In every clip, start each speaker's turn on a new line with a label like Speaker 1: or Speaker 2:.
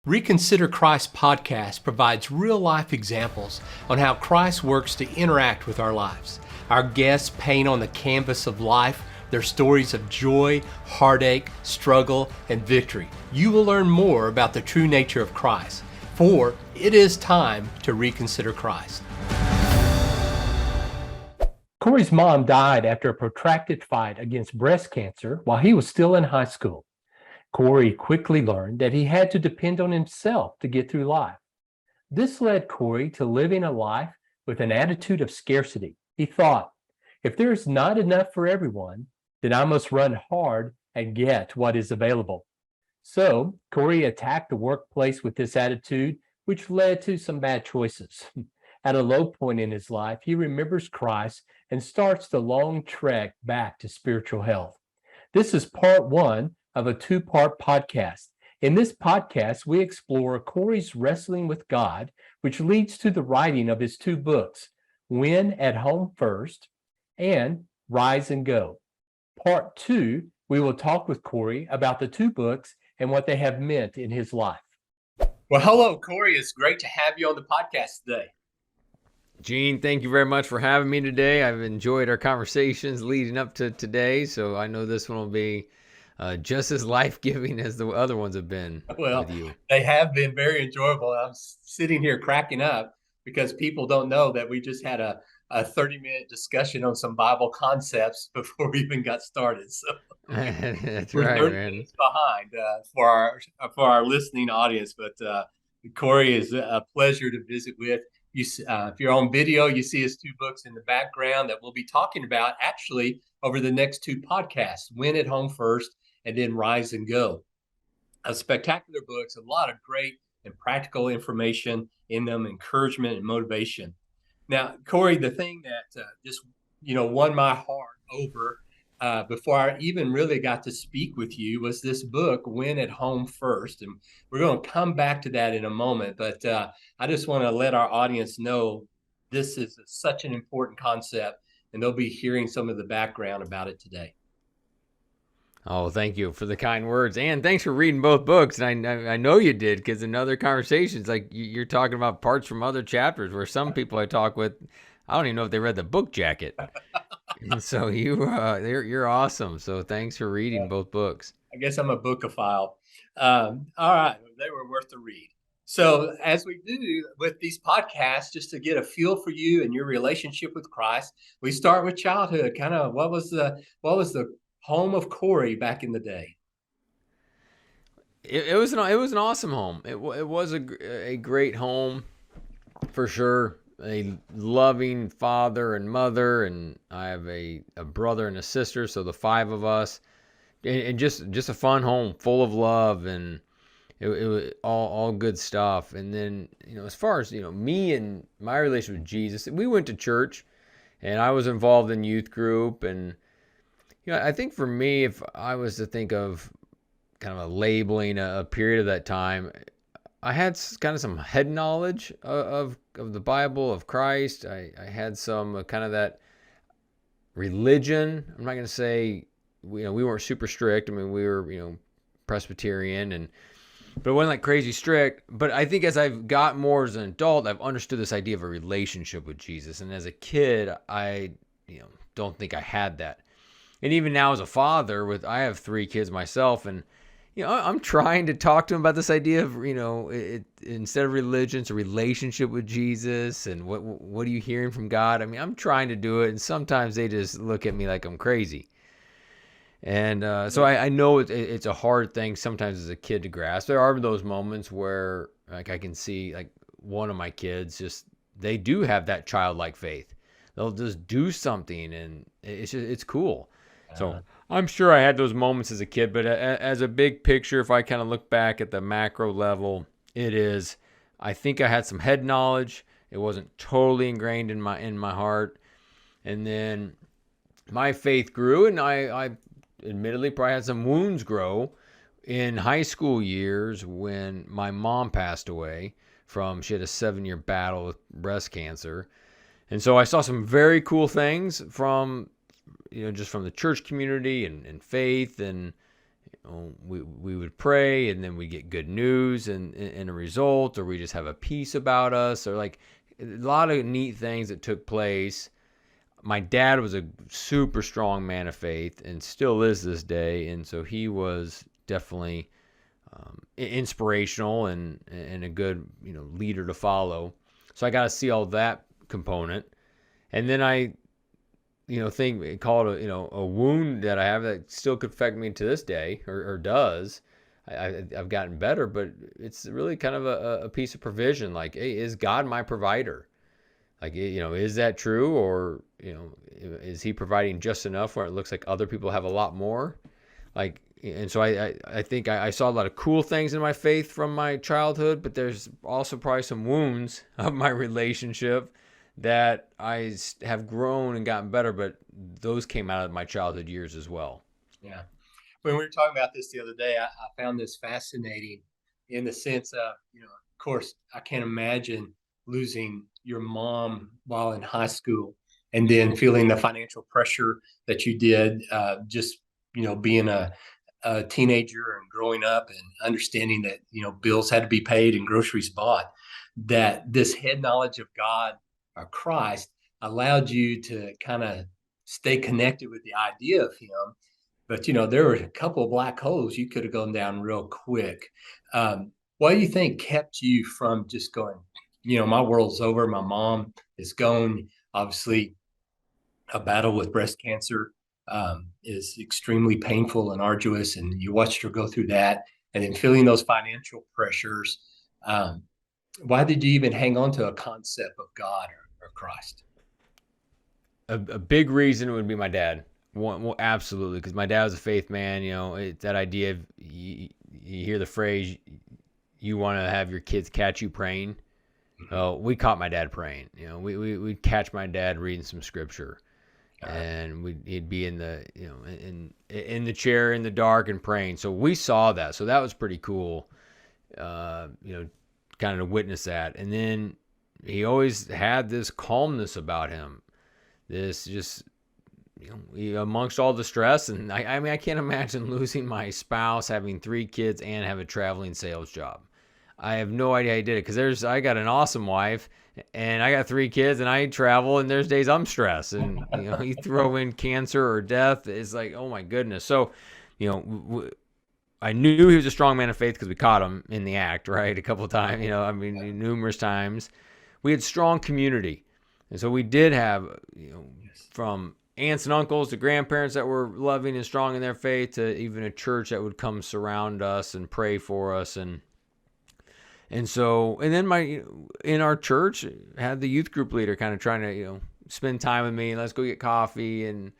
Speaker 1: Reconsider Christ podcast provides real-life examples on how Christ works to interact with our lives. Our guests paint on the canvas of life their stories of joy, heartache, struggle, and victory. You will learn more about the true nature of Christ, for it is time to reconsider Christ. Cory's mom died after a protracted fight against breast cancer while he was still in high school. Cory quickly learned that he had to depend on himself to get through life. This led Cory to living a life with an attitude of scarcity. He thought, if there is not enough for everyone, then I must run hard and get what is available. So Cory attacked the workplace with this attitude, which led to some bad choices. At a low point in his life, he remembers Christ and starts the long trek back to spiritual health. This is part one of a two-part podcast. In this podcast, we explore Cory's wrestling with God, which leads to the writing of his two books, Win at Home First and Rise and Go. Part two, we will talk with Cory about the two books and what they have meant in his life. Well, hello, Cory. It's great to have you on the podcast today.
Speaker 2: Gene, thank you very much for having me today. I've enjoyed our conversations leading up to today, so I know this one will be just as life-giving as the other ones have been with you.
Speaker 1: They have been very enjoyable. I'm sitting here cracking up because people don't know that we just had a 30-minute discussion on some Bible concepts before we even got started. So
Speaker 2: that's
Speaker 1: we're
Speaker 2: right,
Speaker 1: 30
Speaker 2: man.
Speaker 1: minutes behind for our listening audience. But Cory is a pleasure to visit with. If you're on video, you see his two books in the background that we'll be talking about actually over the next two podcasts, Win at Home First and then Rise and Go. Spectacular books, a lot of great and practical information in them, encouragement and motivation. Now, Cory, the thing that just won my heart over before I even really got to speak with you was this book, Win at Home First. And we're going to come back to that in a moment. But I just want to let our audience know this is such an important concept, and they'll be hearing some of the background about it today.
Speaker 2: Oh, thank you for the kind words. And thanks for reading both books. And I know you did, because in other conversations, like you're talking about parts from other chapters where some people I talk with, I don't even know if they read the book jacket. And so you're awesome. So thanks for reading both books.
Speaker 1: I guess I'm a bookophile. All right. They were worth the read. So as we do with these podcasts, just to get a feel for you and your relationship with Christ, we start with childhood. Kind of what was the home of Cory back in the day?
Speaker 2: It was an awesome home. It was a great home for sure. A loving father and mother, and I have a brother and a sister, so the five of us, and just a fun home full of love, and it was all good stuff. And then as far as me and my relationship with Jesus, we went to church, and I was involved in youth group. And I think for me, if I was to think of kind of a labeling a period of that time, I had kind of some head knowledge of the Bible, of Christ. I had some kind of that religion. I'm not going to say we weren't super strict. I mean, we were Presbyterian, but it wasn't like crazy strict. But I think as I've got more as an adult, I've understood this idea of a relationship with Jesus. And as a kid, I don't think I had that. And even now as a father, I have 3 kids myself, and I'm trying to talk to them about this idea of, instead of religion, it's a relationship with Jesus, and what are you hearing from God? I mean, I'm trying to do it, and sometimes they just look at me like I'm crazy. And so I know it's a hard thing sometimes as a kid to grasp. There are those moments where, like, I can see, like, one of my kids they do have that childlike faith. They'll just do something, and it's cool. So I'm sure I had those moments as a kid, but as a big picture, if I kind of look back at the macro level, I think I had some head knowledge. It wasn't totally ingrained in my heart. And then my faith grew, and I admittedly probably had some wounds grow in high school years when my mom passed away she had a 7-year battle with breast cancer. And so I saw some very cool things from just from the church community and faith, and we would pray, and then we get good news and a result, or we just have a peace about us, or like a lot of neat things that took place. My dad was a super strong man of faith and still is this day. And so he was definitely inspirational and a good, leader to follow. So I got to see all that component. And then I, think call it a wound that I have that still could affect me to this day or does. I've gotten better, but it's really kind of a piece of provision. Like, hey, is God my provider? Like, is that true? Or, is he providing just enough where it looks like other people have a lot more? Like, and so I think I saw a lot of cool things in my faith from my childhood, but there's also probably some wounds of my relationship that I have grown and gotten better, but those came out of my childhood years as well.
Speaker 1: Yeah. When we were talking about this the other day, I found this fascinating in the sense of, of course, I can't imagine losing your mom while in high school and then feeling the financial pressure that you did, just, being a teenager and growing up and understanding that, bills had to be paid and groceries bought, that this head knowledge of God or Christ allowed you to kind of stay connected with the idea of him. But, there were a couple of black holes you could have gone down real quick. What do you think kept you from just going, my world's over, my mom is gone? Obviously, a battle with breast cancer is extremely painful and arduous, and you watched her go through that, and then feeling those financial pressures. Why did you even hang on to a concept of God or Christ?
Speaker 2: A big reason would be my dad. Well, absolutely, because my dad was a faith man. It's that idea of you hear the phrase, you want to have your kids catch you praying. Oh, we caught my dad praying. We'd catch my dad reading some scripture, and he'd be in the in the chair in the dark and praying. So we saw that. So that was pretty cool. Kind of to witness that. And then he always had this calmness about him. This just amongst all the stress, and I can't imagine losing my spouse, having 3 kids, and have a traveling sales job. I have no idea how he did it, because I got an awesome wife, and I got 3 kids, and I travel, and there's days I'm stressed, and you throw in cancer or death, it's like, oh my goodness. So, I knew he was a strong man of faith because we caught him in the act, right, a couple of times. Numerous times. We had strong community, and so we did have, from aunts and uncles to grandparents that were loving and strong in their faith, to even a church that would come surround us and pray for us. And then in our church had the youth group leader kind of trying to, spend time with me, and let's go get coffee. And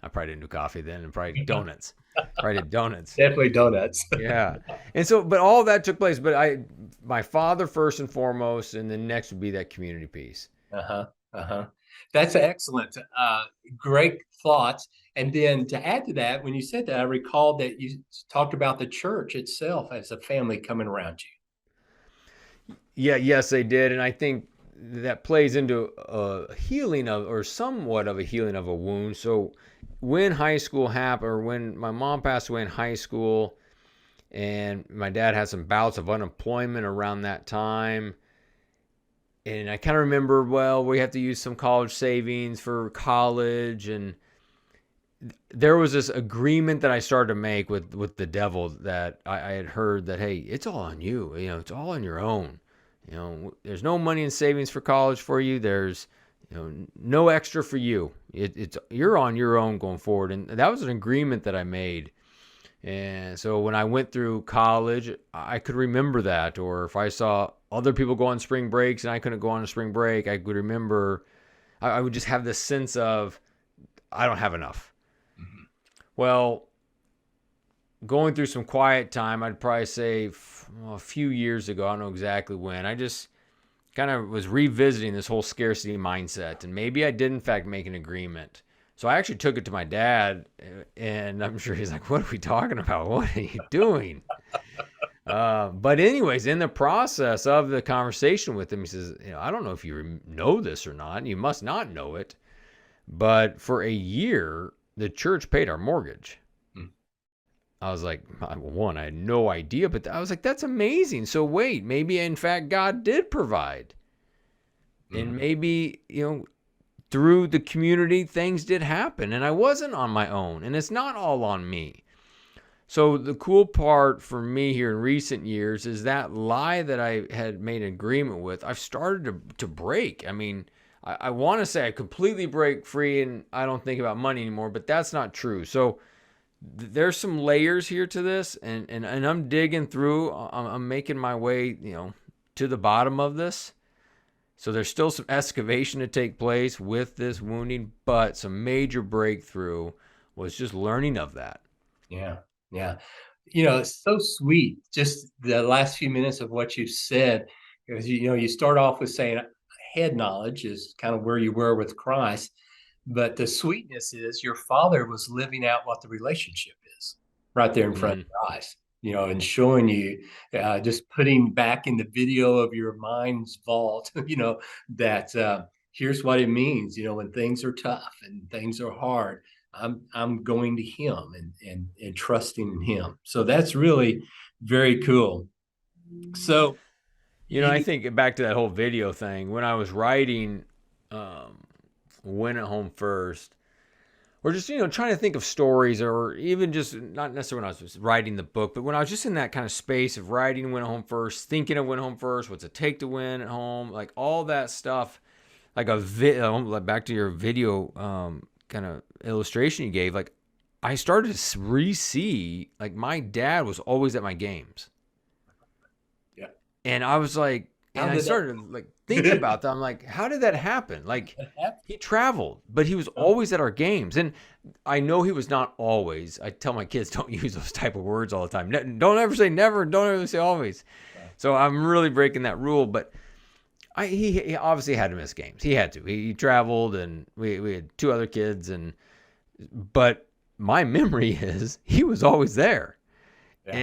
Speaker 2: I probably didn't do coffee then, and probably donuts. Probably did donuts.
Speaker 1: Definitely donuts.
Speaker 2: Yeah. And so, but all of that took place. But my father first and foremost, and then next would be that community piece.
Speaker 1: That's excellent. Great thoughts. And then to add to that, when you said that, I recalled that you talked about the church itself as a family coming around you.
Speaker 2: Yeah, yes, they did. And I think that plays into a healing or somewhat of a healing of a wound. So when high school happened, or when my mom passed away in high school, and my dad had some bouts of unemployment around that time, and I kind of remember, we have to use some college savings for college, and there was this agreement that I started to make with the devil, that I had heard that, hey, it's all on you. It's all on your own. There's no money in savings for college for you. There's no extra for you. You're on your own going forward. And that was an agreement that I made. And so when I went through college, I could remember that. Or if I saw other people go on spring breaks and I couldn't go on a spring break, I could remember, I would just have this sense of, I don't have enough. Mm-hmm. Well, going through some quiet time, I'd probably say a few years ago, I don't know exactly when, I just kind of was revisiting this whole scarcity mindset. And maybe I did, in fact, make an agreement. So I actually took it to my dad, and I'm sure he's like, what are we talking about? What are you doing? But anyways, in the process of the conversation with him, he says, I don't know if you know this or not. You must not know it. But for a year, the church paid our mortgage. I was like, one, I had no idea, but I was like, that's amazing. So wait, maybe in fact God did provide. And maybe, through the community, things did happen and I wasn't on my own, and it's not all on me. So the cool part for me here in recent years is that lie that I had made an agreement with, I've started to break. I mean, I want to say I completely break free and I don't think about money anymore, but that's not true. So there's some layers here to this, and I'm digging through. I'm making my way, to the bottom of this. So there's still some excavation to take place with this wounding, but some major breakthrough was just learning of that.
Speaker 1: Yeah. Yeah. It's so sweet. Just the last few minutes of what you've said, because, you start off with saying head knowledge is kind of where you were with Christ. But the sweetness is your father was living out what the relationship is right there in front of your eyes, and showing you, just putting back in the video of your mind's vault, that here's what it means, when things are tough and things are hard. I'm going to him and trusting in him. So that's really very cool. So,
Speaker 2: I think back to that whole video thing when I was writing, Win at Home First, or just trying to think of stories, or even just not necessarily when I was writing the book, but when I was just in that kind of space of writing Win at Home First, thinking of Win at Home First, what's it take to win at home, like all that stuff, like back to your video kind of illustration you gave, like I started to re-see, like my dad was always at my games.
Speaker 1: Yeah.
Speaker 2: And I was like, and I started like thinking about that. I'm like, how did that happen? Like he traveled, but he was always at our games. And I know he was not always. I tell my kids, don't use those type of words all the time. Don't ever say never. Don't ever say always. So I'm really breaking that rule. But he obviously had to miss games. He had to. He traveled, and we had two other kids. But my memory is he was always there. Yeah.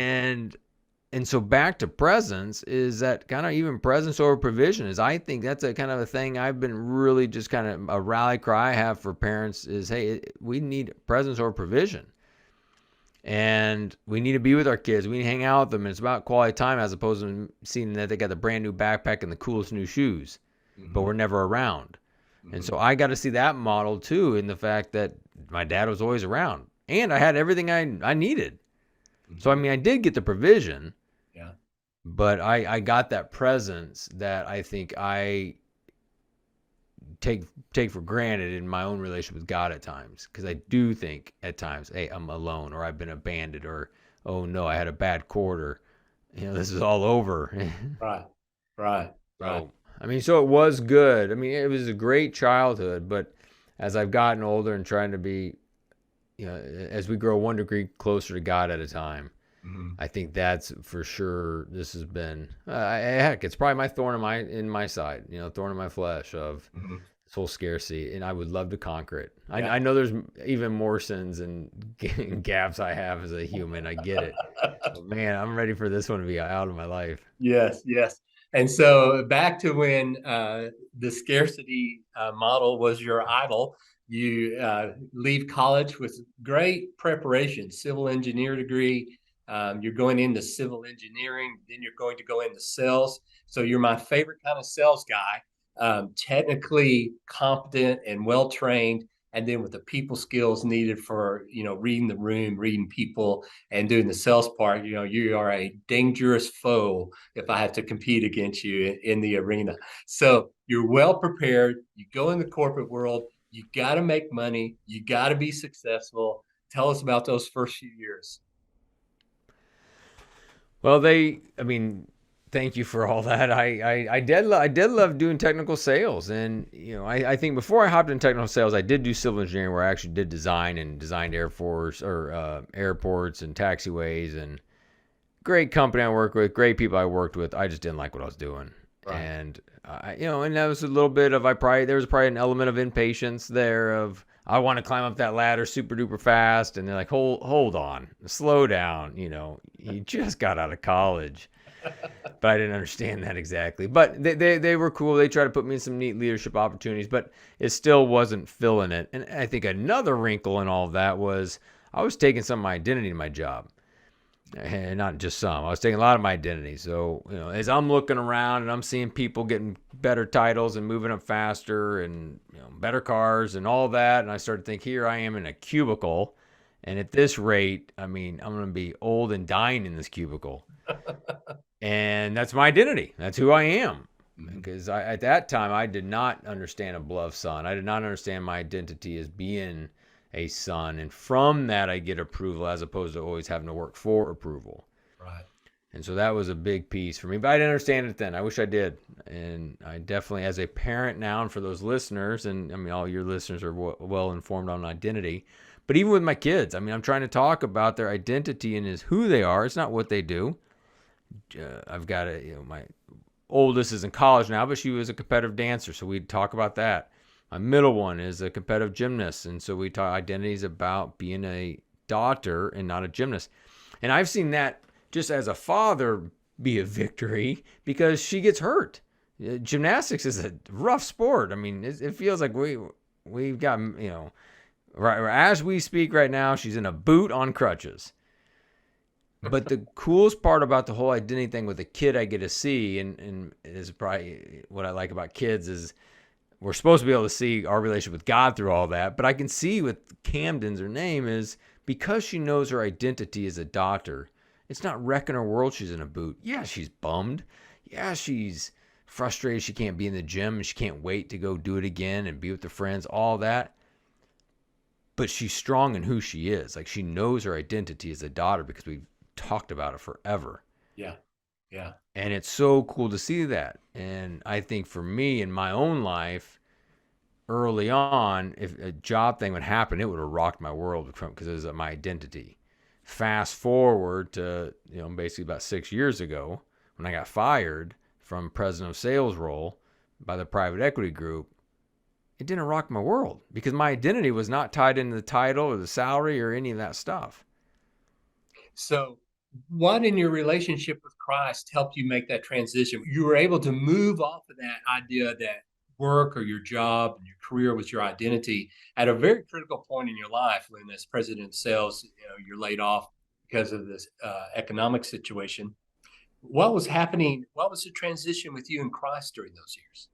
Speaker 2: And so back to presence is that kind of even presence over provision is, I think that's a kind of a thing I've been really just kind of a rally cry I have for parents is, hey, we need presence over provision. And we need to be with our kids. We need to hang out with them. And it's about quality time as opposed to seeing that they got the brand new backpack and the coolest new shoes, but we're never around. And so I got to see that model too, in the fact that my dad was always around and I had everything I needed. So, I mean, I did get the provision, but I got that presence that I think I take for granted in my own relationship with God at times. Because I do think at times, hey, I'm alone, or I've been abandoned, or, oh no, I had a bad quarter. This is all over.
Speaker 1: Right.
Speaker 2: So, I mean, so it was good. I mean, it was a great childhood, but as I've gotten older and trying to be, as we grow 1 degree closer to God at a time, I think that's for sure. This has been, heck, it's probably my thorn in my side, thorn in my flesh of this whole scarcity, and I would love to conquer it. Yeah. I know there's even more sins and gaps I have as a human. I get it. But man, I'm ready for this one to be out of my life.
Speaker 1: Yes. And so back to when the scarcity model was your idol. You leave college with great preparation, civil engineer degree. You're going into civil engineering, then you're going to go into sales. So you're my favorite kind of sales guy, technically competent and well-trained, and then with the people skills needed for, reading the room, reading people, and doing the sales part. You are a dangerous foe if I have to compete against you in the arena. So you're well prepared. You go in the corporate world. You got to make money. You got to be successful. Tell us about those first few years.
Speaker 2: Well, thank you for all that. I did love doing technical sales, and I think before I hopped in technical sales, I did do civil engineering, where I actually did design and designed airports and taxiways, and great company I worked with, great people I worked with. I just didn't like what I was doing, and and that was a little bit of there was probably an element of impatience there of, I want to climb up that ladder super duper fast. And they're like, hold on, slow down. You just got out of college. But I didn't understand that exactly. But they were cool. They tried to put me in some neat leadership opportunities, but it still wasn't filling it. And I think another wrinkle in all of that was I was taking some of my identity in my job. And not just some. I was taking a lot of my identity. So, as I'm looking around and I'm seeing people getting better titles and moving up faster and better cars and all that, and I started to think, here I am in a cubicle, and at this rate, I mean, I'm going to be old and dying in this cubicle. And that's my identity. That's who I am. Because at that time, I did not understand a beloved son. I did not understand my identity as being a son. And from that, I get approval as opposed to always having to work for approval.
Speaker 1: Right.
Speaker 2: And so that was a big piece for me. But I didn't understand it then. I wish I did. And I definitely, as a parent now, and for those listeners, and I mean, all your listeners are well informed on identity. But even with my kids, I mean, I'm trying to talk about their identity and is who they are. It's not what they do. I've got my oldest is in college now, but she was a competitive dancer, so we'd talk about that. My middle one is a competitive gymnast, and so we talk identities about being a daughter and not a gymnast. And I've seen that just as a father be a victory because she gets hurt. Gymnastics is a rough sport. I mean, it feels like we've got, right as we speak right now, she's in a boot on crutches. But the coolest part about the whole identity thing with a kid I get to see, and is probably what I like about kids, is we're supposed to be able to see our relationship with God through all that. But I can see with Camden's, her name is, because she knows her identity as a daughter, it's not wrecking her world she's in a boot. Yeah, she's bummed. Yeah, she's frustrated she can't be in the gym and she can't wait to go do it again and be with her friends, all that. But she's strong in who she is. Like, she knows her identity as a daughter because we've talked about it forever.
Speaker 1: Yeah. Yeah.
Speaker 2: And it's so cool to see that. And I think for me in my own life, early on, if a job thing would happen, it would have rocked my world because it was my identity. Fast forward to, basically about 6 years ago when I got fired from president of sales role by the private equity group, it didn't rock my world because my identity was not tied into the title or the salary or any of that stuff.
Speaker 1: So what in your relationship with Christ helped you make that transition? You were able to move off of that idea that work or your job and your career was your identity at a very critical point in your life when, as president of sales, you're laid off because of this economic situation. What was happening? What was the transition with you and Christ during those years?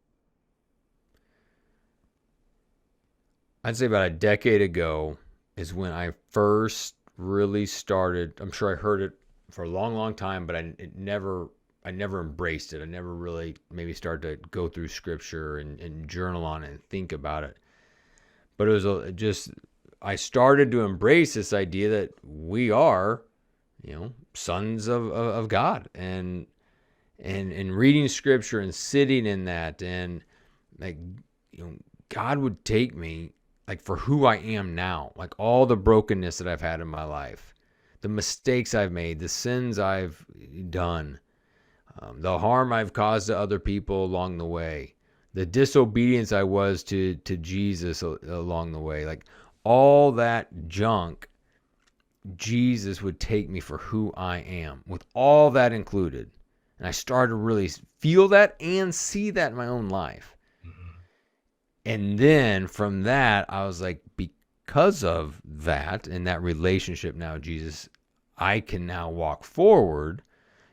Speaker 2: I'd say about a decade ago is when I first really started. I'm sure I heard it for a long, long time, but I never embraced it. I never really maybe started to go through scripture and journal on it and think about it. But it was I started to embrace this idea that we are, sons of God, and reading scripture and sitting in that, and like, God would take me like for who I am now, like all the brokenness that I've had in my life, the mistakes I've made, the sins I've done, the harm I've caused to other people along the way, the disobedience I was to Jesus along the way, like all that junk, Jesus would take me for who I am with all that included. And I started to really feel that and see that in my own life. And then from that, I was like, because of that and that relationship now, Jesus, I can now walk forward,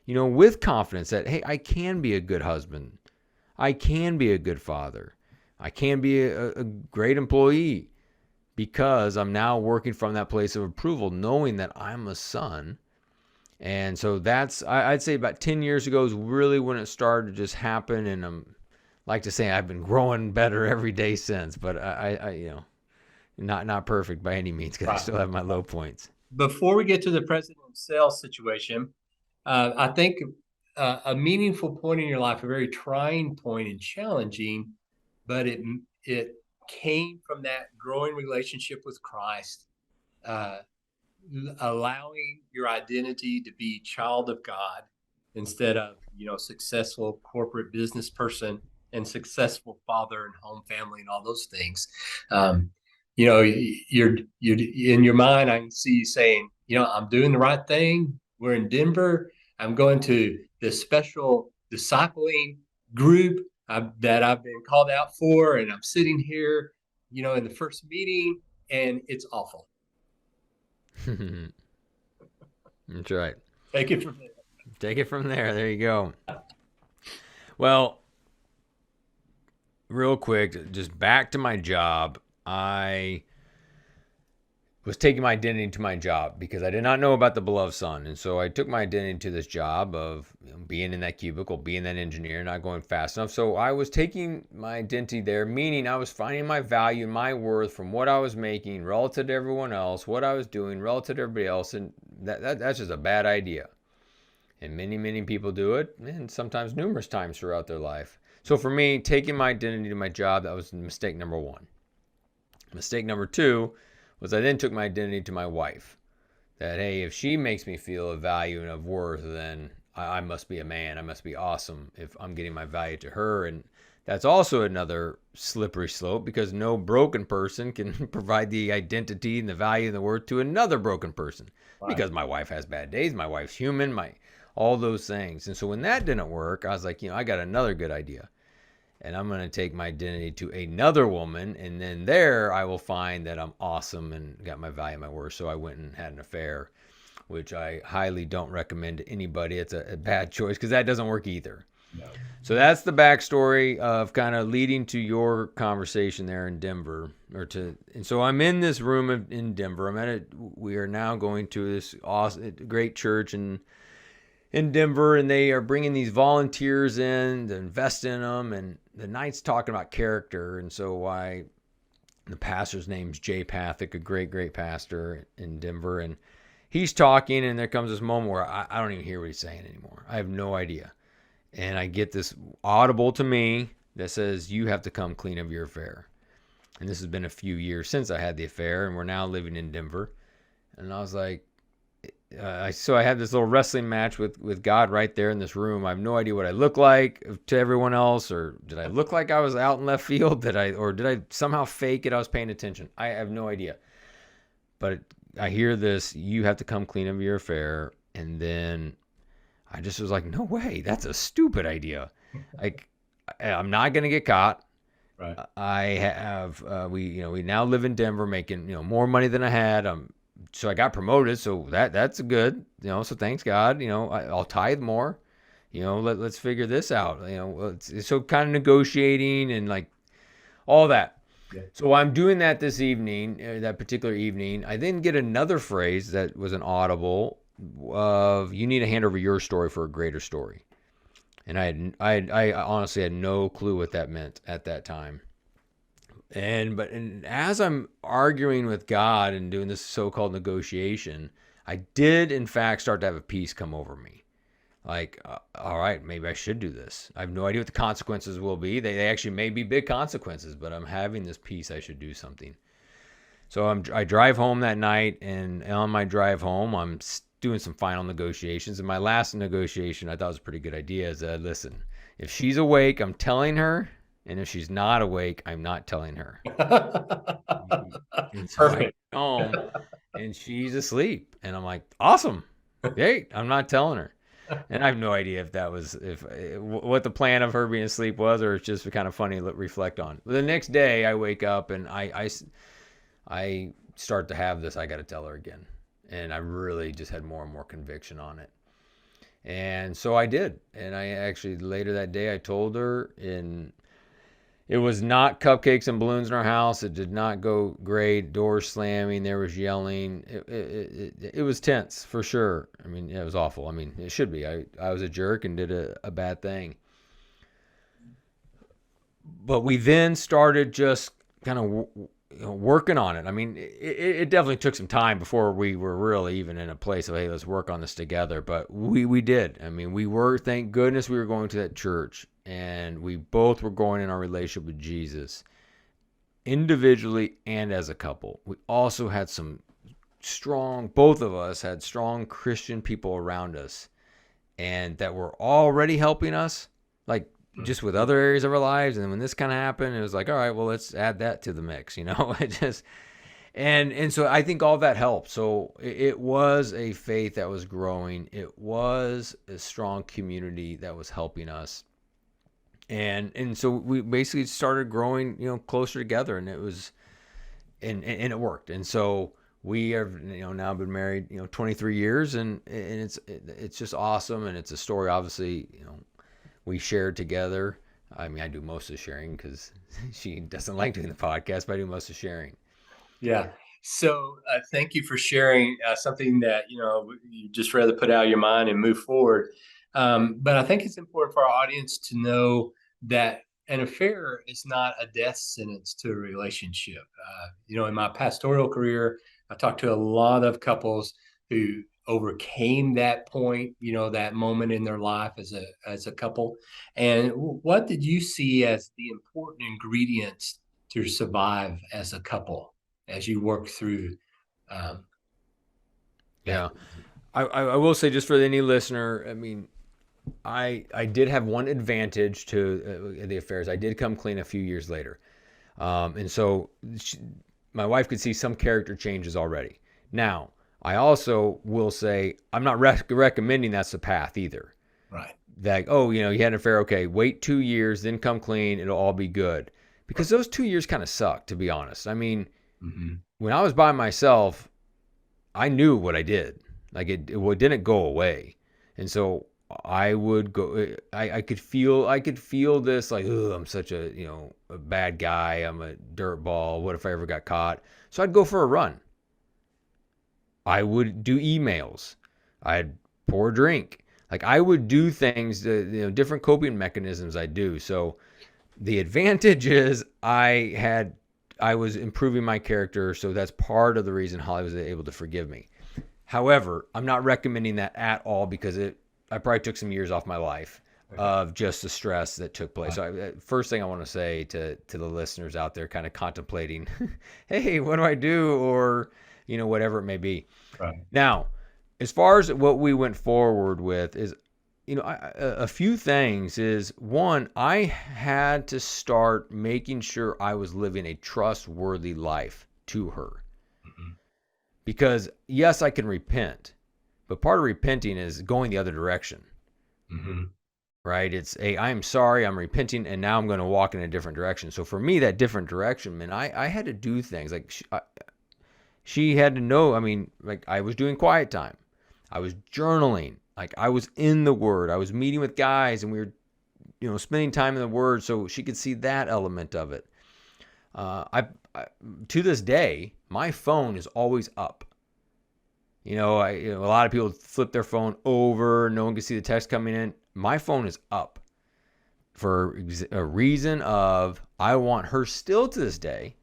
Speaker 2: with confidence that, hey, I can be a good husband. I can be a good father. I can be a great employee because I'm now working from that place of approval, knowing that I'm a son. And so that's, I'd say about 10 years ago is really when it started to just happen. And I'm like to say I've been growing better every day since, but I not perfect by any means because I still have my low points.
Speaker 1: Before we get to the president of sales situation, I think a meaningful point in your life, a very trying point and challenging, but it came from that growing relationship with Christ, allowing your identity to be child of God instead of successful corporate business person and successful father and home family and all those things. You're in your mind. I can see you saying, I'm doing the right thing. We're in Denver. I'm going to this special discipling group that I've been called out for, and I'm sitting here, in the first meeting, and it's awful.
Speaker 2: That's right.
Speaker 1: Take it from there.
Speaker 2: Take it from there. There you go. Well, real quick, just back to my job. I was taking my identity to my job because I did not know about the beloved son. And so I took my identity to this job of being in that cubicle, being that engineer, not going fast enough. So I was taking my identity there, meaning I was finding my value, my worth from what I was making relative to everyone else, what I was doing relative to everybody else. And that's just a bad idea. And many, many people do it, and sometimes numerous times throughout their life. So for me, taking my identity to my job, that was mistake number one. Mistake number two was I then took my identity to my wife. That, hey, if she makes me feel of value and of worth, then I must be a man. I must be awesome if I'm getting my value to her. And that's also another slippery slope because no broken person can provide the identity and the value and the worth to another broken person. Right. Because my wife has bad days, my wife's human, all those things. And so when that didn't work, I was like, I got another good idea. And I'm going to take my identity to another woman. And then there I will find that I'm awesome and got my value, my worth. So I went and had an affair, which I highly don't recommend to anybody. It's a bad choice because that doesn't work either. No. So that's the backstory of kind of leading to your conversation there in Denver. And so I'm in this room in Denver. We are now going to this awesome, great church in Denver, and they are bringing these volunteers in to invest in them, and the night's talking about character. And so the pastor's name's Jay Pathick, a great pastor in Denver, and he's talking, and there comes this moment where I don't even hear what he's saying anymore. I have no idea. And I get this audible to me that says, you have to come clean of your affair. And this has been a few years since I had the affair, and we're now living in Denver. And I was like, so I had this little wrestling match with God right there in this room. I have no idea what I look like to everyone else, or did I look like I was out in left field? Did I somehow fake it? I was paying attention. I have no idea. But I hear this, you have to come clean of your affair. And then I just was like, no way, that's a stupid idea. Like, I'm not going to get caught. Right. I have, we now live in Denver making, more money than I had. So I got promoted, so that's good, so thanks God, I'll tithe more, let's figure this out, it's so kind of negotiating and like all that. Yeah. So I'm doing that this evening, that particular evening. I then get another phrase that was an audible of, you need to hand over your story for a greater story. And I honestly had no clue what that meant at that time. And as I'm arguing with God and doing this so-called negotiation, I did in fact start to have a peace come over me. Like, all right, maybe I should do this. I have no idea what the consequences will be. They actually may be big consequences, but I'm having this peace. I should do something. So I drive home that night, and on my drive home, I'm doing some final negotiations. And my last negotiation I thought was a pretty good idea is that, listen, if she's awake, I'm telling her. And if she's not awake, I'm not telling her. And so perfect. I go home, and she's asleep. And I'm like, awesome. Hey, I'm not telling her. And I have no idea if that was what the plan of her being asleep was, or it's just kind of funny to reflect on. But the next day, I wake up and I start to have this, I got to tell her again. And I really just had more and more conviction on it. And so I did. And I actually, later that day, I told her, and it was not cupcakes and balloons in our house. It did not go great. Doors slamming. There was yelling. It was tense for sure. I mean, it was awful. I mean, it should be. I was a jerk and did a bad thing. But we then started just kind of working on it. I mean, it definitely took some time before we were really even in a place of, hey, let's work on this together. But we did. I mean, thank goodness we were going to that church. And we both were going in our relationship with Jesus, individually and as a couple. We also had both of us had strong Christian people around us, and that were already helping us, like just with other areas of our lives. And when this kind of happened, it was like, all right, well, let's add that to the mix, it just, and so I think all that helped. So it was a faith that was growing. It was a strong community that was helping us. And so we basically started growing, closer together, and it was, and it worked. And so We have, now been married, 23 years, and it's just awesome, and it's a story. Obviously, we shared together. I mean, I do most of the sharing because she doesn't like doing the podcast, but I do most of the sharing.
Speaker 1: Yeah. So thank you for sharing something that you just rather put out of your mind and move forward. But I think it's important for our audience to know that an affair is not a death sentence to a relationship. In my pastoral career, I talked to a lot of couples who overcame that point, that moment in their life as a couple. And what did you see as the important ingredients to survive as a couple as you work through that?
Speaker 2: Yeah. I will say, just for any listener, I mean, I did have one advantage to the affairs. I did come clean a few years later. And so my wife could see some character changes already. Now, I also will say I'm not recommending that's the path either.
Speaker 1: Right.
Speaker 2: That, oh, you had an affair. Okay, wait 2 years, then come clean. It'll all be good. Because those 2 years kind of suck, to be honest. I mean, when I was by myself, I knew what I did. Like it didn't go away. And so I would go, I could feel this, like, oh, I'm such a bad guy. I'm a dirtball. What if I ever got caught? So I'd go for a run. I would do emails. I'd pour a drink. Like I would do things, different coping mechanisms I do. So the advantage is I was improving my character. So that's part of the reason Holly was able to forgive me. However, I'm not recommending that at all because I probably took some years off my life of just the stress that took place. So first thing I want to say to the listeners out there kind of contemplating, hey, what do I do? Or, whatever it may be.
Speaker 1: Right.
Speaker 2: Now, as far as what we went forward with is, a few things is, one, I had to start making sure I was living a trustworthy life to her. Because yes, I can repent, but part of repenting is going the other direction. Right? It's I'm sorry, I'm repenting, and now I'm going to walk in a different direction. So for me, that different direction, man, I had to do things like she had to know. I mean, like I was doing quiet time, I was journaling, like I was in the Word, I was meeting with guys, and we were, spending time in the Word, so she could see that element of it. I to this day, my phone is always up. A lot of people flip their phone over. No one can see the text coming in. My phone is up for a reason of I want her still to this day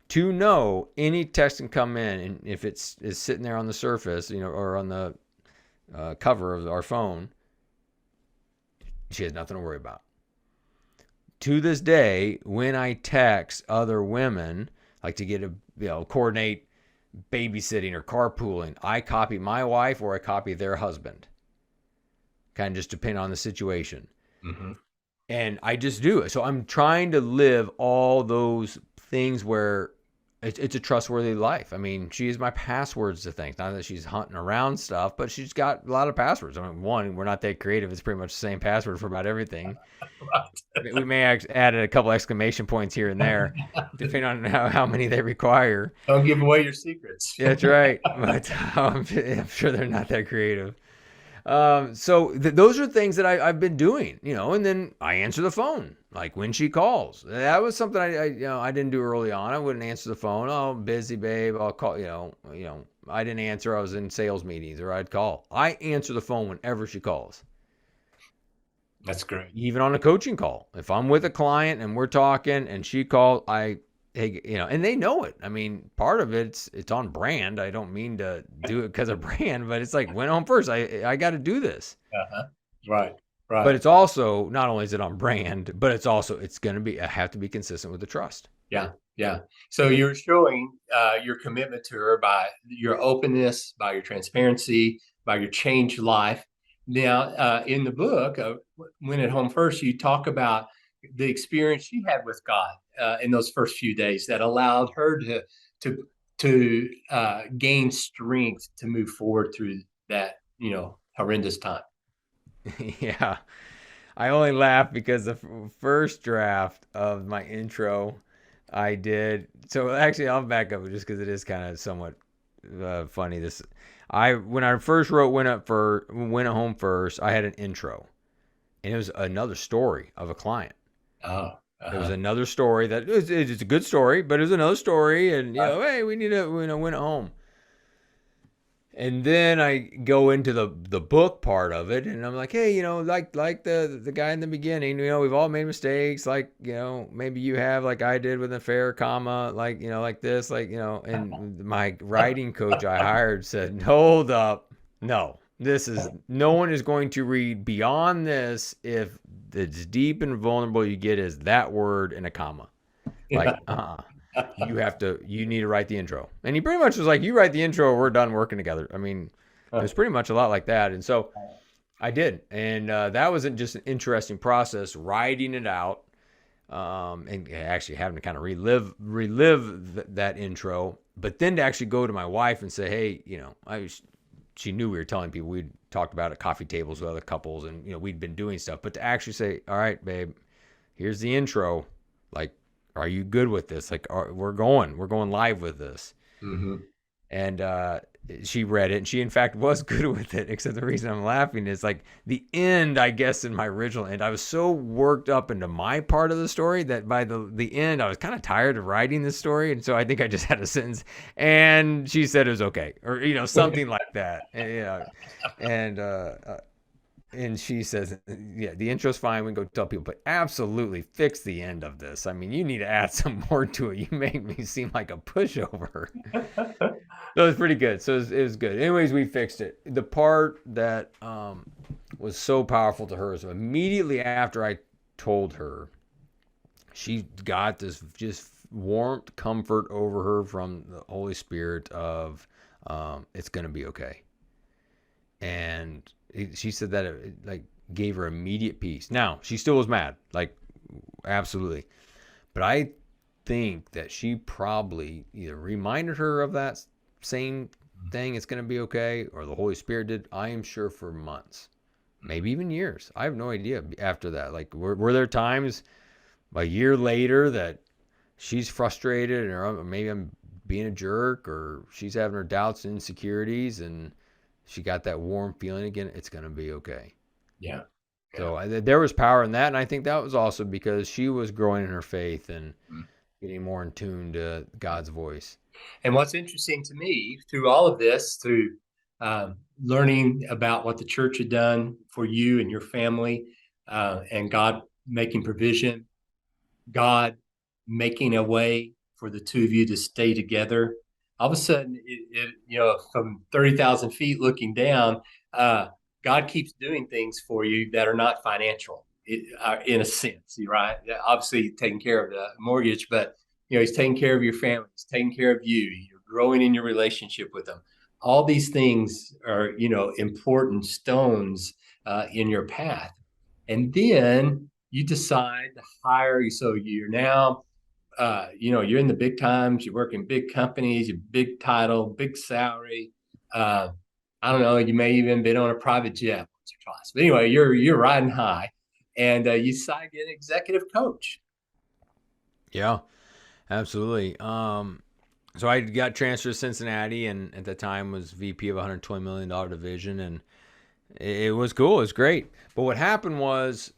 Speaker 2: to know any text can come in, and if is sitting there on the surface, or on the cover of our phone, she has nothing to worry about. To this day, when I text other women, like to get coordinate babysitting or carpooling, I copy my wife or I copy their husband. Kind of just depending on the situation. And I just do it. So I'm trying to live all those things where it's a trustworthy life. I mean, she is my passwords to things. Not that she's hunting around stuff, but she's got a lot of passwords. I mean, one, we're not that creative. It's pretty much the same password for about everything. We may add a couple exclamation points here and there, depending on how many they require.
Speaker 1: Don't give away your secrets.
Speaker 2: Yeah, that's right. But I'm sure they're not that creative. So those are things that I've been doing, and then I answer the phone, like when she calls. That was something I didn't do early on. I wouldn't answer the phone. Oh, busy, babe. I'll call, I didn't answer. I was in sales meetings, or I'd call. I answer the phone whenever she calls.
Speaker 1: That's great.
Speaker 2: Even on a coaching call. If I'm with a client and we're talking and she called, hey, and they know it. I mean, part of it's on brand. I don't mean to do it because of brand, but it's like, went home first. I got to do this.
Speaker 1: Right.
Speaker 2: But it's also, not only is it on brand, but it's going to have to be consistent with the trust.
Speaker 1: Yeah. So you're showing your commitment to her by your openness, by your transparency, by your changed life. Now, in the book, When at Home First, you talk about the experience she had with God in those first few days that allowed her to gain strength to move forward through that horrendous time.
Speaker 2: Yeah, I only laugh because the first draft of my intro I did. So actually, I'll back up just because it is kind of somewhat funny. When I first wrote Went Home First, I had an intro, and it was another story of a client.
Speaker 1: Oh,
Speaker 2: It was another story it's a good story, but it was another story, and hey, we need to win at home. And then I go into the book part of it, and I'm like, hey, like the guy in the beginning, we've all made mistakes, like maybe you have, like I did with an affair, comma, like like this, like And my writing coach I hired said, hold up, no, no one is going to read beyond this if it's deep and vulnerable you get is that word and a comma, like you need to write the intro. And he pretty much was like, you write the intro or we're done working together. I mean, it was pretty much a lot like that. And so I did. And that was just an interesting process, writing it out, and actually having to kind of relive that intro. But then to actually go to my wife and say, hey, she knew we were telling people. We'd talked about it at coffee tables with other couples, and we'd been doing stuff. But to actually say, all right, babe, here's the intro. Like, are you good with this? Like, we're going live with this.
Speaker 1: Mm-hmm.
Speaker 2: And she read it, and she in fact was good with it, except the reason I'm laughing is like the end, I guess, in my original end, I was so worked up into my part of the story that by the end, I was kind of tired of writing this story. And so I think I just had a sentence, and she said it was okay, or, something like that. And she says, yeah, the intro's fine. We can go tell people, but absolutely fix the end of this. I mean, you need to add some more to it. You make me seem like a pushover. So it was pretty good. So it was good. Anyways, we fixed it. The part that was so powerful to her is immediately after I told her, she got this just warmth, comfort over her from the Holy Spirit of it's going to be okay. And she said that it like gave her immediate peace. Now, she still was mad, like absolutely. But I think that she probably either reminded her of that same thing, it's going to be okay, or the Holy Spirit did. I am sure for months, maybe even years. I have no idea after that. Like, were there times a year later that she's frustrated, or maybe I'm being a jerk, or she's having her doubts and insecurities, and she got that warm feeling again, it's going to be okay.
Speaker 1: Yeah.
Speaker 2: So there was power in that. And I think that was also because she was growing in her faith and getting more in tune to God's voice.
Speaker 1: And what's interesting to me through all of this, through learning about what the church had done for you and your family, and God making provision, God making a way for the two of you to stay together. All of a sudden, from 30,000 feet looking down, God keeps doing things for you that are not financial, in a sense, right? Obviously, taking care of the mortgage, but He's taking care of your family, He's taking care of you. You're growing in your relationship with Him. All these things are, important stones in your path. And then you decide to hire. So you're now. You're in the big times, you work in big companies, you big title, big salary. I don't know, you may even been on a private jet once or twice. But anyway, you're riding high, and you decide to get an executive coach.
Speaker 2: Yeah, absolutely. So I got transferred to Cincinnati, and at the time was VP of a $120 million division, and it was cool. It was great. But what happened was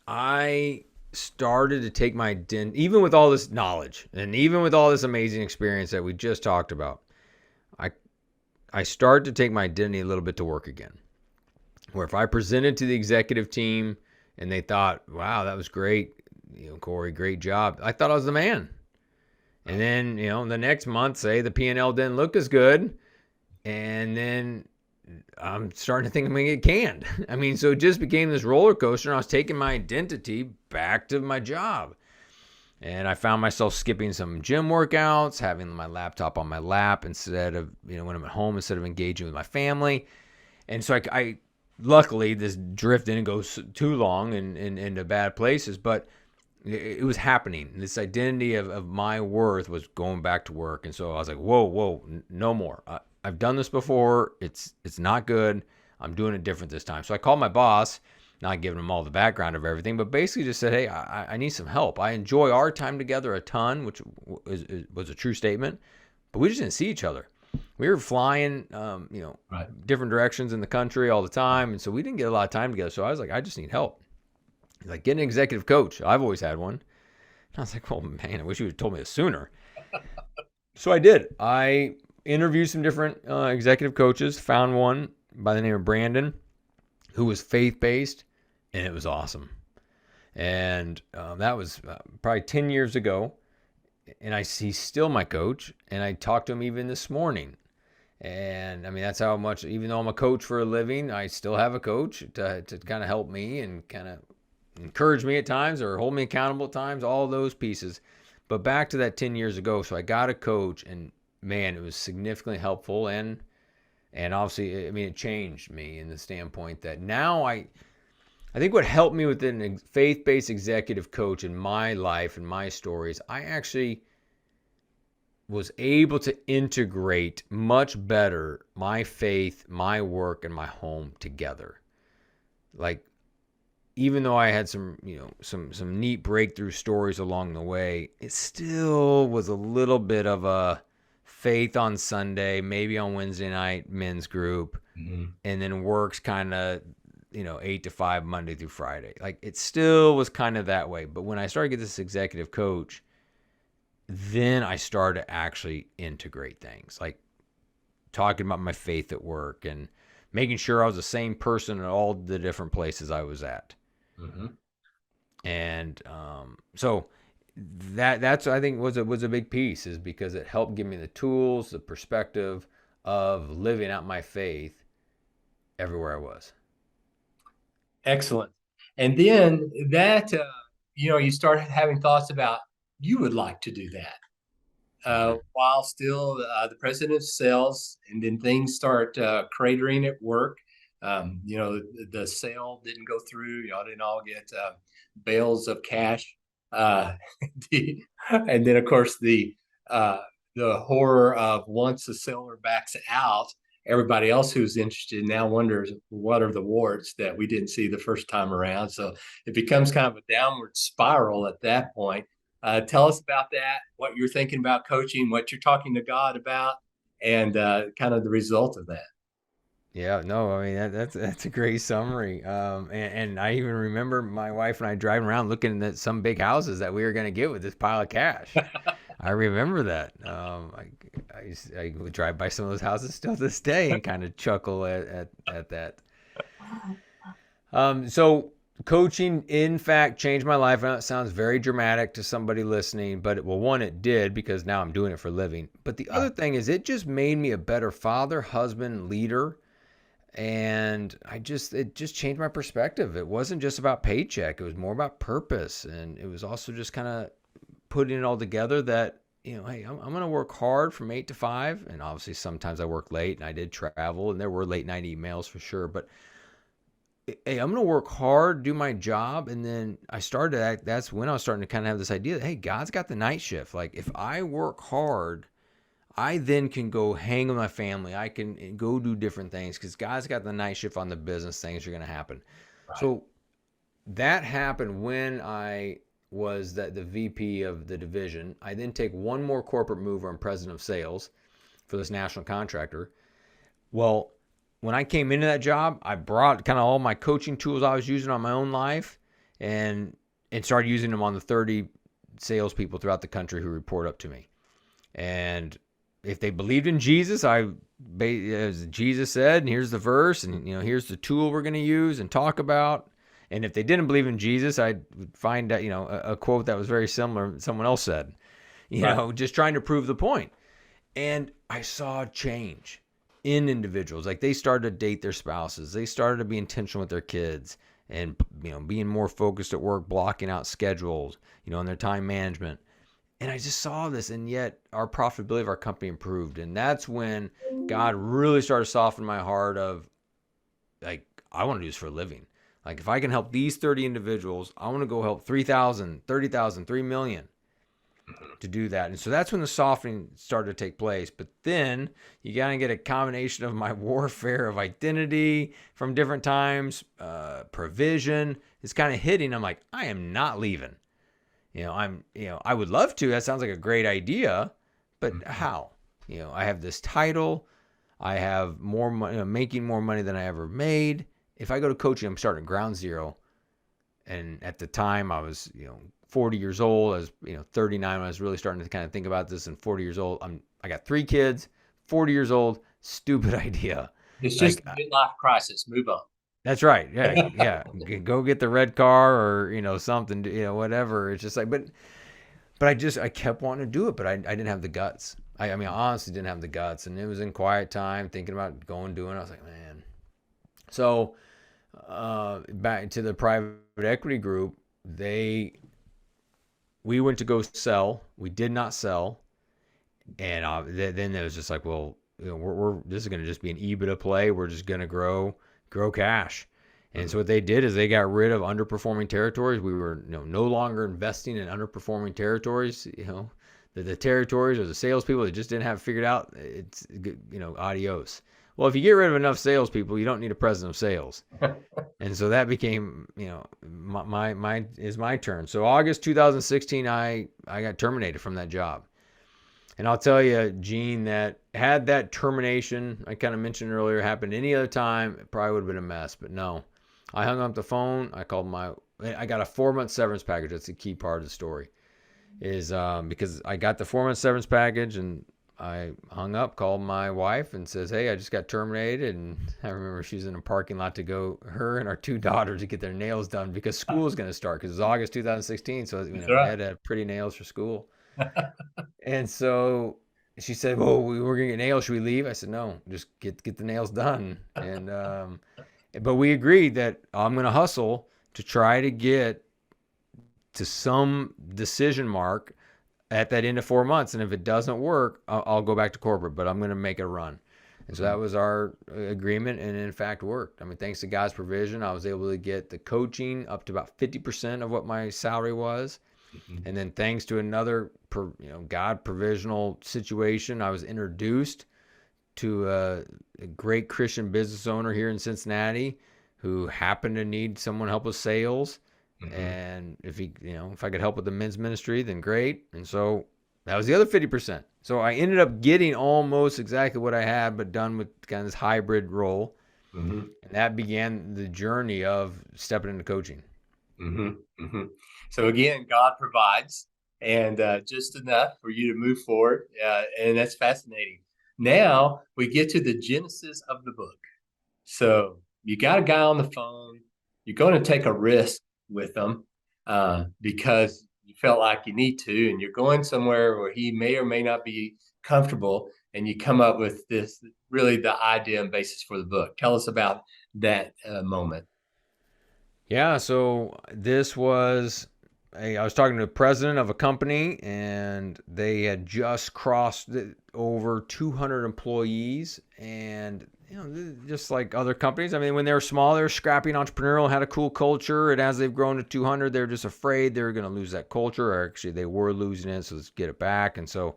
Speaker 2: I started to take my even with all this knowledge and even with all this amazing experience that we just talked about, I started to take my identity a little bit to work again. Where if I presented to the executive team and they thought, wow, that was great, Cory, great job, I thought I was the man. And then, the next month, say the P&L didn't look as good, and then I'm starting to think I'm going to get canned. I mean, so it just became this roller coaster, and I was taking my identity back to my job. And I found myself skipping some gym workouts, having my laptop on my lap instead of, when I'm at home, instead of engaging with my family. And so I luckily, this drift didn't go too long and into bad places, but it was happening. This identity of my worth was going back to work. And so I was like, whoa, no more. I've done this before. It's not good. I'm doing it different this time. So I called my boss, not giving him all the background of everything, but basically just said, hey, I need some help. I enjoy our time together a ton, which was a true statement, but we just didn't see each other. we were flying,
Speaker 1: Right.
Speaker 2: different directions in the country all the time. And so we didn't get a lot of time together. So I was like, I just need help. He's like, get an executive coach. I've always had one. And I was like, well, man, I wish you would have told me this sooner. So I did. I interviewed some different executive coaches, found one by the name of Brandon, who was faith-based, and it was awesome. And that was probably 10 years ago. And he's still my coach. And I talked to him even this morning. And I mean, that's how much, even though I'm a coach for a living, I still have a coach to kind of help me and kind of encourage me at times or hold me accountable at times, all those pieces. But back to that 10 years ago. So I got a coach, and man, it was significantly helpful. And obviously, I mean, it changed me in the standpoint that now I think what helped me with a faith-based executive coach in my life and my stories, I actually was able to integrate much better my faith, my work, and my home together. Like, even though I had some neat breakthrough stories along the way, it still was a little bit of a faith on Sunday, maybe on Wednesday night, men's group, and then works kind of, 8 to 5, Monday through Friday. Like, it still was kind of that way. But when I started to get this executive coach, then I started to actually integrate things, like talking about my faith at work and making sure I was the same person at all the different places I was at.
Speaker 1: Mm-hmm.
Speaker 2: And so that's I think was a big piece, is because it helped give me the tools, the perspective of living out my faith everywhere I was.
Speaker 1: Excellent. And then that, you start having thoughts about you would like to do that while still the president of sales, and then things start cratering at work. The sale didn't go through. Y'all didn't all get bales of cash. And then, of course, the horror of once the seller backs out, everybody else who's interested now wonders what are the warts that we didn't see the first time around. So it becomes kind of a downward spiral at that point. Tell us about that, what you're thinking about coaching, what you're talking to God about, and kind of the result of that.
Speaker 2: Yeah, no, I mean that's a great summary. And I even remember my wife and I driving around looking at some big houses that we were going to get with this pile of cash. I remember that. I would drive by some of those houses still to this day and kind of chuckle at that. So coaching, in fact, changed my life. I know it sounds very dramatic to somebody listening, but it did, because now I'm doing it for a living. But the other thing is, it just made me a better father, husband, leader. And it just changed my perspective. It wasn't just about paycheck. It was more about purpose. And it was also just kind of putting it all together that, hey, I'm going to work hard from 8 to 5. And obviously sometimes I work late, and I did travel, and there were late night emails for sure. But hey, I'm going to work hard, do my job. And then that's when I was starting to kind of have this idea that, hey, God's got the night shift. Like, if I work hard, I then can go hang with my family. I can go do different things, because God's got the night shift on the business. Things are going to happen. Right. So that happened when I was the VP of the division. I then take one more corporate move where I'm president of sales for this national contractor. Well, when I came into that job, I brought kind of all my coaching tools I was using on my own life and started using them on the 30 salespeople throughout the country who report up to me. And if they believed in Jesus, as Jesus said, and here's the verse, and here's the tool we're going to use and talk about. And if they didn't believe in Jesus, I'd find that a quote that was very similar someone else said, just trying to prove the point. And I saw change in individuals. Like, they started to date their spouses, they started to be intentional with their kids, and being more focused at work, blocking out schedules, and their time management. And I just saw this, and yet our profitability of our company improved. And that's when God really started softening my heart of, like, I want to do this for a living. Like, if I can help these 30 individuals, I want to go help 3,000, 30,000, 3 million to do that. And so that's when the softening started to take place. But then you got to get a combination of my warfare of identity from different times, provision. It's kind of hitting. I'm like, I am not leaving. I would love to. That sounds like a great idea, but how? I have this title. I have more money, making more money than I ever made. If I go to coaching, I'm starting at ground zero. And at the time I was, 40 years old. I was, 39 when I was really starting to kind of think about this, and 40 years old. I got 3 kids, 40 years old, stupid idea.
Speaker 3: It's just
Speaker 2: Like,
Speaker 3: a midlife crisis. Move on.
Speaker 2: that's right. Yeah. Yeah. Go get the red car or, something, whatever. It's just like, but I kept wanting to do it, but I didn't have the guts. I honestly didn't have the guts, and it was in quiet time thinking about doing it. I was like, man. So, back to the private equity group, we went to go sell. We did not sell. And then it was just like, well, this is going to just be an EBITDA play. We're just going to grow cash. And so what they did is they got rid of underperforming territories. We were no longer investing in underperforming territories. The territories or the salespeople that just didn't have it figured out. It's adios. Well, if you get rid of enough salespeople, you don't need a president of sales. And so that became my turn. So August 2016, I got terminated from that job. And I'll tell you, Gene, that had that termination I kind of mentioned earlier happened any other time, it probably would have been a mess. But no, I hung up the phone. I got a 4-month severance package. That's the key part of the story, is because I got the 4-month severance package, and I hung up, called my wife, and says, hey, I just got terminated. And I remember she was in a parking lot to go, her and our 2 daughters, to get their nails done because school was going to start, because it was August 2016. So I had to have pretty nails for school. And so she said, well, we're going to get nails. Should we leave? I said, no, just get the nails done. And but we agreed that I'm going to hustle to try to get to some decision mark at that end of 4 months. And if it doesn't work, I'll go back to corporate, but I'm going to make it a run. And so that was our agreement, and in fact worked. Thanks to God's provision, I was able to get the coaching up to about 50% of what my salary was. Mm-hmm. And then thanks to another, God provisional situation, I was introduced to a great Christian business owner here in Cincinnati who happened to need someone to help with sales. Mm-hmm. And if I could help with the men's ministry, then great. And so that was the other 50%. So I ended up getting almost exactly what I had, but done with kind of this hybrid role. Mm-hmm. And that began the journey of stepping into coaching.
Speaker 3: Mm-hmm. Mm-hmm. So again, God provides, and just enough for you to move forward. And that's fascinating. Now we get to the genesis of the book. So you got a guy on the phone. You're going to take a risk with them because you felt like you need to, and you're going somewhere where he may or may not be comfortable, and you come up with this, really the idea and basis for the book. Tell us about that moment.
Speaker 2: Yeah, so this was, I was talking to the president of a company, and they had just crossed over 200 employees, and just like other companies, when they were small, they were scrappy and entrepreneurial, had a cool culture, and as they've grown to 200, they're just afraid they were going to lose that culture, or actually they were losing it, so let's get it back. And so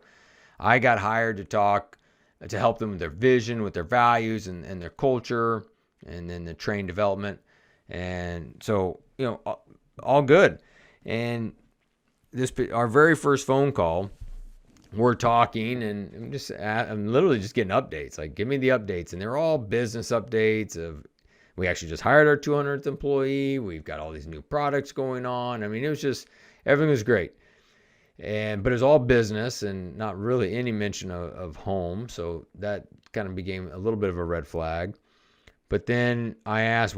Speaker 2: I got hired to help them with their vision, with their values, and their culture, and then the train development. And so, all good. And our very first phone call, we're talking, and I'm literally just getting updates. Like, give me the updates. And they're all business updates we actually just hired our 200th employee. We've got all these new products going on. It was just, everything was great. But it was all business and not really any mention of home. So that kind of became a little bit of a red flag. But then I asked,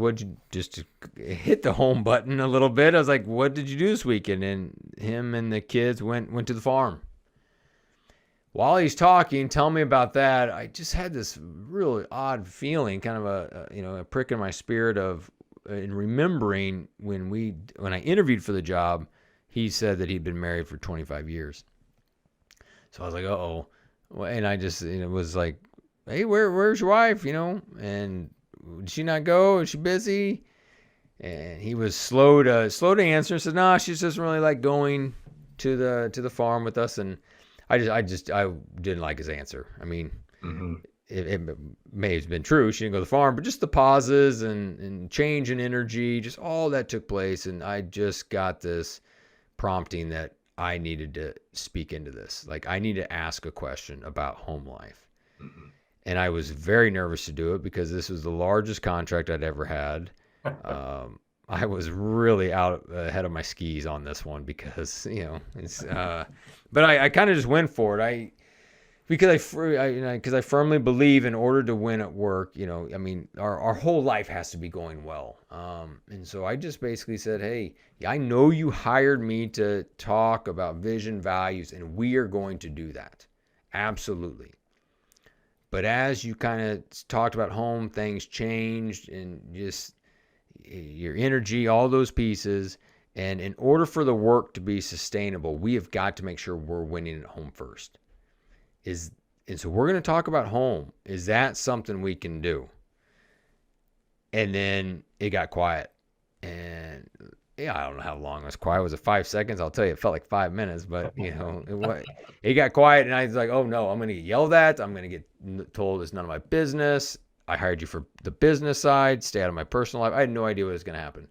Speaker 2: just to hit the home button a little bit. I was like, what did you do this weekend? And him and the kids went to the farm. While he's talking, tell me about that. I just had this really odd feeling, kind of a prick in my spirit in remembering when I interviewed for the job, he said that he'd been married for 25 years. So I was like, uh-oh. And I just, was like, hey, where's your wife? And did she not go? Is she busy? And he was slow to answer and said, no, she just doesn't really like going to the farm with us. And I didn't like his answer. Mm-hmm. It may have been true. She didn't go to the farm, but just the pauses and change in energy, just all that took place. And I just got this prompting that I needed to speak into this. Like, I need to ask a question about home life.
Speaker 3: Mhm.
Speaker 2: And I was very nervous to do it because this was the largest contract I'd ever had. I was really out ahead of my skis on this one because, it's, but I kind of just went for it. Because I firmly believe in order to win at work, I mean, our whole life has to be going well. And so I just basically said, hey, I know you hired me to talk about vision, values, and we are going to do that. Absolutely. But as you kind of talked about home, things changed and just your energy, all those pieces. And in order for the work to be sustainable, we have got to make sure we're winning at home first. And so we're going to talk about home. Is that something we can do? And then it got quiet. And I don't know how long it was quiet. Was it 5 seconds? I'll tell you, it felt like 5 minutes, but it got quiet. And I was like, oh no, I'm going to get yelled at. I'm going to get told it's none of my business. I hired you for the business side. Stay out of my personal life. I had no idea what was going to happen.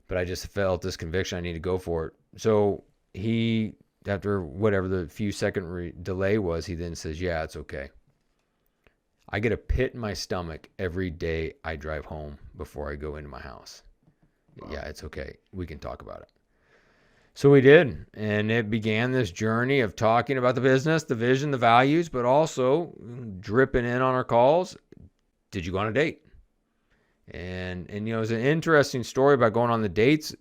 Speaker 2: But I just felt this conviction. I need to go for it. So after whatever the few second delay was, he then says, yeah, it's okay. I get a pit in my stomach every day I drive home before I go into my house. Wow. Yeah, it's okay. We can talk about it. So we did. And it began this journey of talking about the business, the vision, the values, but also dripping in on our calls. Did you go on a date? And it was an interesting story about going on the dates,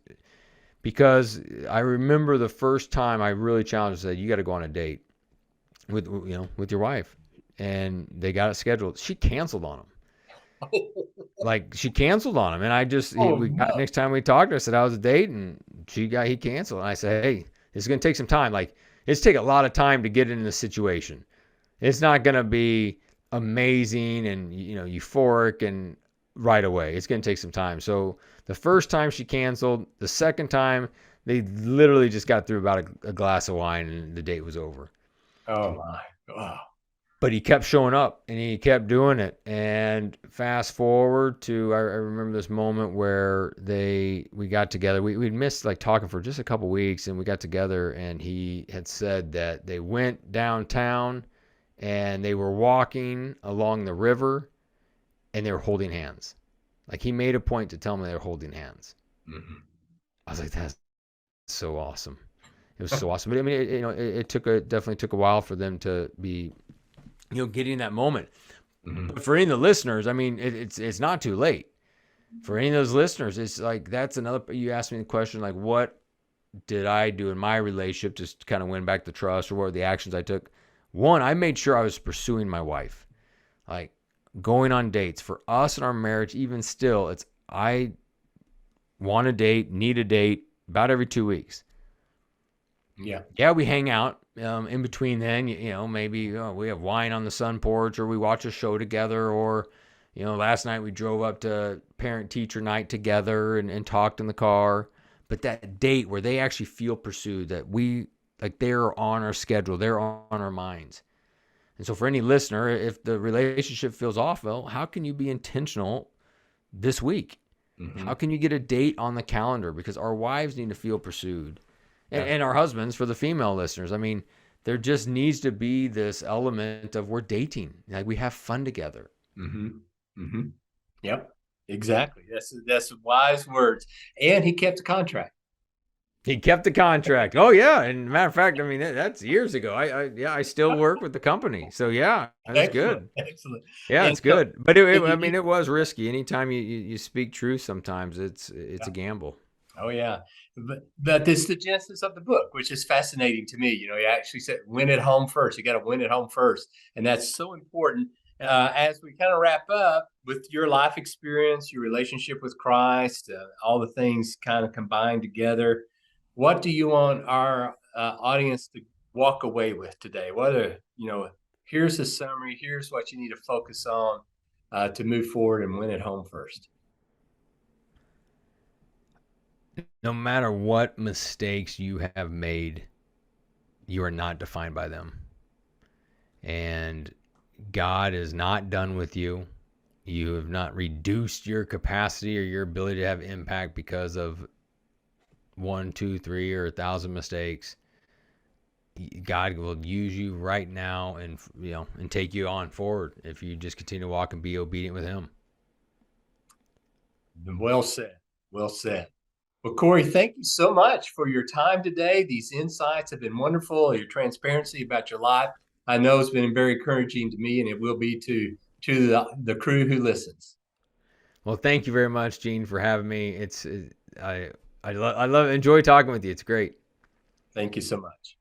Speaker 2: because I remember the first time I really challenged, said, you got to go on a date with your wife. And they got it scheduled. She canceled on him. She canceled on him. And I just, next time we talked, I said, I was a date, and he canceled. And I said, hey, this is going to take some time. Like, it's take a lot of time to get into the situation. It's not going to be amazing and, euphoric and right away. It's going to take some time. So the first time she canceled, the second time they literally just got through about a glass of wine and the date was over.
Speaker 3: Oh my God.
Speaker 2: But he kept showing up and he kept doing it. And fast forward to, I remember this moment where we got together. We'd missed talking for just a couple weeks, and we got together, and he had said that they went downtown and they were walking along the river and they were holding hands. Like, he made a point to tell me they were holding hands. Mm-hmm. I was like, that's so awesome. It was so awesome. But I mean, it definitely took a while for them to be, getting that moment. Mm-hmm. But for any of the listeners, I mean, it's not too late. For any of those listeners, it's like, that's another, you asked me the question, like, what did I do in my relationship to kind of win back the trust, or what were the actions I took? One, I made sure I was pursuing my wife. Like, going on dates for us in our marriage, even still, I want a date, need a date about every 2 weeks. Yeah, we hang out in between then, maybe we have wine on the sun porch, or we watch a show together, or, last night we drove up to parent teacher night together and talked in the car. But that date where they actually feel pursued, that they're on our schedule, they're on our minds. And so for any listener, if the relationship feels off, well, how can you be intentional this week? Mm-hmm. How can you get a date on the calendar? Because our wives need to feel pursued. And our husbands, for the female listeners, I mean, there just needs to be this element of we're dating. Like, we have fun together.
Speaker 3: Mm-hmm. Mm-hmm. Yep, exactly. That's wise words. And he kept the contract.
Speaker 2: He kept the contract. Oh yeah, and matter of fact, I mean, that's years ago. I still work with the company, so yeah, that's good.
Speaker 3: Excellent.
Speaker 2: Yeah, it's good. But it was risky. Anytime you speak truth, sometimes it's a gamble.
Speaker 3: Oh yeah, but this is the genesis of the book, which is fascinating to me. He actually said, "Win at home first. You got to win at home first," and that's so important. As we kind of wrap up with your life experience, your relationship with Christ, all the things kind of combined together. What do you want our audience to walk away with today? Here's a summary. Here's what you need to focus on to move forward and win at home first.
Speaker 2: No matter what mistakes you have made, you are not defined by them. And God is not done with you. You have not reduced your capacity or your ability to have impact because of 1, 2, 3, or 1,000 mistakes. God will use you right now, and and take you on forward if you just continue to walk and be obedient with Him.
Speaker 3: Well said. Well said. Well, Cory, thank you so much for your time today. These insights have been wonderful. Your transparency about your life, I know, has been very encouraging to me, and it will be to the crew who listens.
Speaker 2: Well, thank you very much, Gene, for having me. I enjoy talking with you. It's great.
Speaker 3: Thank you so much.